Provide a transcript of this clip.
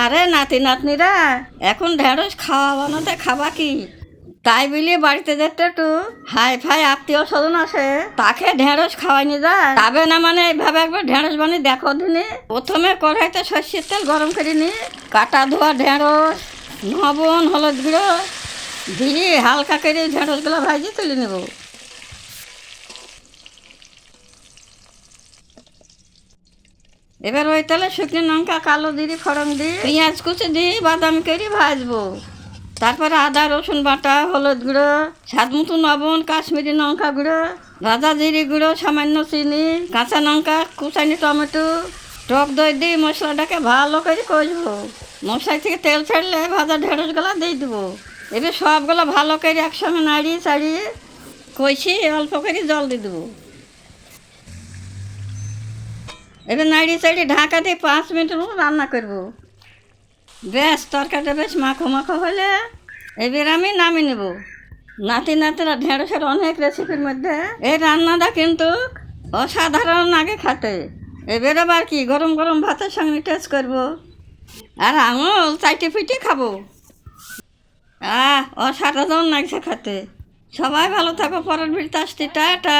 আরে নাতি নাতনিরা এখন ঢেঁড়স খাওয়া বানাতে খাবা কি? তাই বলি বাড়িতে যেতে একটু হাই ফাই আত্মীয় স্বজন আছে, তাকে ঢেঁড়স খাওয়াইনি যায় যাবে না? মানে এইভাবে একবার ঢেঁড়স বানিয়ে দেখো দিনে। প্রথমে কড়াইতে সর্ষের তেল গরম করে নি, কাটা ধোয়া ঢেঁড়স, লবণ হলুদ গুঁড়ো দিয়ে হালকা করে ঢেঁড়সগুলো ভাজিয়ে তুলে নেব। এবার ওই তেলে শুকনো লঙ্কা, কালো জিরে ফোড়ন দিয়ে পেঁয়াজ কুচি দিয়ে বাদামি করে ভাজবো। তারপরে আদা রসুন বাটা, হলুদ গুঁড়ো, স্বাদ মতো লবণ, কাশ্মীরি লঙ্কা গুঁড়ো, ভাজা জিরে গুঁড়ো, সামান্য চিনি, কাঁচা লঙ্কা, কুচানি টমেটো, টক দই দিয়ে মশলাটাকে ভালো করে কষবো। মশলা থেকে তেল ছাড়লে ভাজা ঢেঁড়সগুলো দিয়ে দেবো। এবার সবগুলো ভালো করে একসঙ্গে নাড়িয়ে চাড়িয়ে কষি অল্প করে জল দিয়ে দেবো। এবার নাড়িয়ে চাড়িয়ে ঢাকা দিয়ে 5 মিনিটের মতো রান্না করবো। বেশ তরকারিটা বেশ মাখো মাখো হলে এবার আমি নামিয়ে নেব। নাতি নাতিরা ঢেঁড়সের অনেক রেসিপির মধ্যে এই রান্নাটা কিন্তু অসাধারণ লাগে খেতে। এবার আবার কি গরম গরম ভাতের সঙ্গে টেস্ট করবো আর আঙুল চাইটে পিটে খাবো। অসাধারণ লাগছে খেতে। সবাই ভালো থাকো, পরের ভিড়তে আসছি, টাটা।